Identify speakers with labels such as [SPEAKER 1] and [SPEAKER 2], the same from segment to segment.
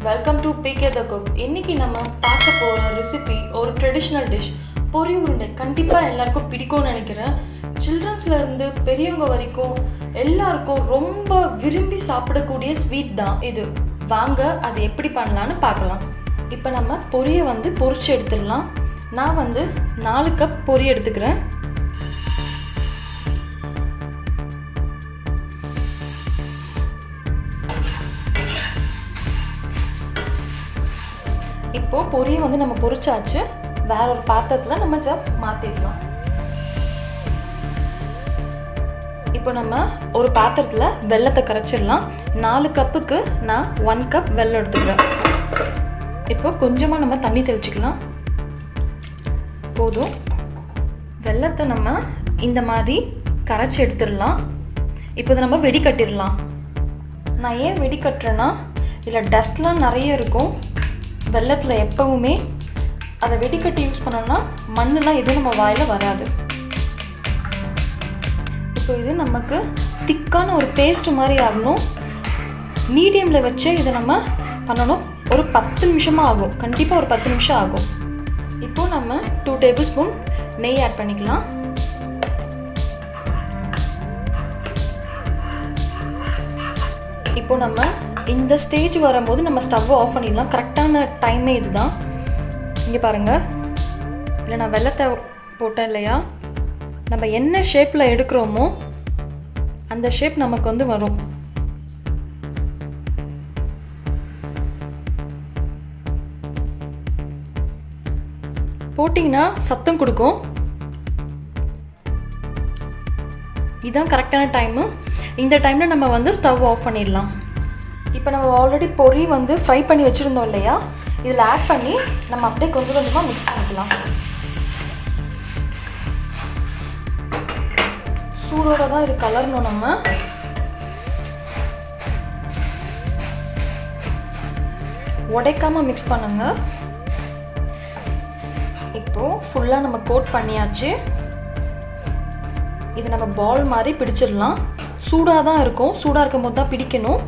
[SPEAKER 1] welcome to PK the Cook. இன்னைக்கு நம்ம பார்க்க போற ரெசிபி ஒரு ட்ரெடிஷனல் டிஷ் பொரி உருண்டை. கண்டிப்பா எல்லாருக்கும் பிடிக்கும்னு நினைக்கிறேன். சில்ட்ரன்ஸ்ல இருந்து பெரியவங்க வரைக்கும் எல்லாருக்கும் ரொம்ப விரும்பி சாப்பிடக்கூடிய ஸ்வீட் தான் இது. வாங்க அது எப்படி பண்ணலாம்னு பார்க்கலாம். இப்போ நம்ம பொரியை பொரிச்சு எடுத்துடலாம். நான் 4 கப் பொரி எடுத்துக்கிறேன். இப்போ பொரியை நம்ம பொரிச்சாச்சு. வேற ஒரு பாத்திரத்தில் நம்ம இதை மாற்றிடலாம். இப்போ நம்ம ஒரு பாத்திரத்தில் வெல்லத்தை கரைச்சிடலாம். 4 கப்புக்கு நான் 1 கப் வெல்லம் எடுத்துக்கிறேன். இப்போ கொஞ்சமாக நம்ம தண்ணி தெளிச்சிக்கலாம். போதும். வெல்லத்தை நம்ம இந்த மாதிரி கரைச்சி எடுத்துடலாம். இப்போ இதை நம்ம வெடிக்கட்டிடலாம். நான் ஏன் வெடிக்கட்டுறேன்னா இதில் டஸ்ட்லாம் நிறைய இருக்கும். வெல்லத்தில் எப்பவுமே அதை வெடிக்கட்டி யூஸ் பண்ணோம்னா மண்ணெலாம் எதுவும் நம்ம வாயில் வராது. இப்போ இது நமக்கு திக்கான ஒரு பேஸ்ட் மாதிரி ஆகணும். மீடியமில் வச்சு இதை நம்ம பண்ணணும். ஒரு 10 நிமிஷமாக ஆகும். கண்டிப்பாக ஒரு 10 நிமிஷம் ஆகும். இப்போது நம்ம 2 டேபிள் ஸ்பூன் நெய் ஆட் பண்ணிக்கலாம். இப்போ நம்ம இந்த ஸ்டேஜ் வரும்போது நம்ம ஸ்டவ்வை ஆஃப் பண்ணிடலாம். கரெக்டான டைமே இதுதான். இங்கே பாருங்கள், இல்லை நான் வெல்லத்தை போட்டேன் இல்லையா, நம்ம என்ன ஷேப்பில் எடுக்கிறோமோ அந்த ஷேப் நமக்கு வரும். போட்டிங்கன்னா சத்தம் கொடுக்கும். இதுதான் கரெக்டான டைமு. இந்த டைமில் நம்ம ஸ்டவ் ஆஃப் பண்ணிடலாம். இப்போ நம்ம ஆல்ரெடி பொரி ஃப்ரை பண்ணி வச்சுருந்தோம் இல்லையா, இதில் ஆட் பண்ணி நம்ம அப்படியே கொஞ்சம் கொஞ்சமாக மிக்ஸ் பண்ணிக்கலாம். சூடோடு தான் இது கலரணும். நம்ம உடைக்காமல் மிக்ஸ் பண்ணுங்க. இப்போது ஃபுல்லாக நம்ம கோட் பண்ணியாச்சு. இது நம்ம பால் மாதிரி பிடிச்சிடலாம். சூடாக தான் இருக்கும். சூடாக இருக்கும் போது தான் பிடிக்கணும்.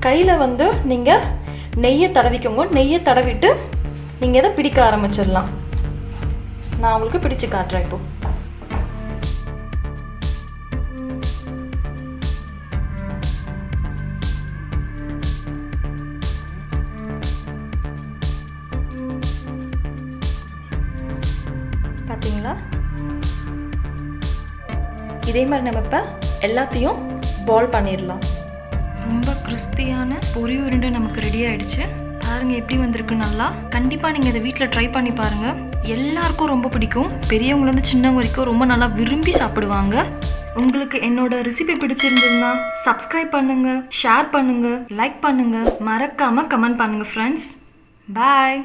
[SPEAKER 1] கையில் நீங்கள் நெய்யை தடவிக்கோங்க. நெய்யை தடவிட்டு நீங்கள் இதை பிடிக்க ஆரம்பிச்சிடலாம். நான் உங்களுக்கு பிடிச்சு காட்டுறேன். இப்போ பார்த்தீங்களா? இதே மாதிரி நம்ம இப்போ எல்லாத்தையும் பால் பண்ணிடலாம். ரொம்ப கிறிஸ்பியான பொரி உருண்டை நமக்கு ரெடி ஆகிடுச்சு. பாருங்கள் எப்படி வந்திருக்கு. நல்லா கண்டிப்பாக நீங்கள் இதை வீட்டில் ட்ரை பண்ணி பாருங்கள். எல்லாருக்கும் ரொம்ப பிடிக்கும். பெரியவங்கலேருந்து சின்னவங்க வரைக்கும் ரொம்ப நல்லா விரும்பி சாப்பிடுவாங்க. உங்களுக்கு என்னோட ரெசிபி பிடிச்சிருந்ததுன்னா சப்ஸ்கிரைப் பண்ணுங்கள், ஷேர் பண்ணுங்கள், லைக் பண்ணுங்கள், மறக்காமல் கமெண்ட் பண்ணுங்கள் ஃப்ரெண்ட்ஸ். பாய்.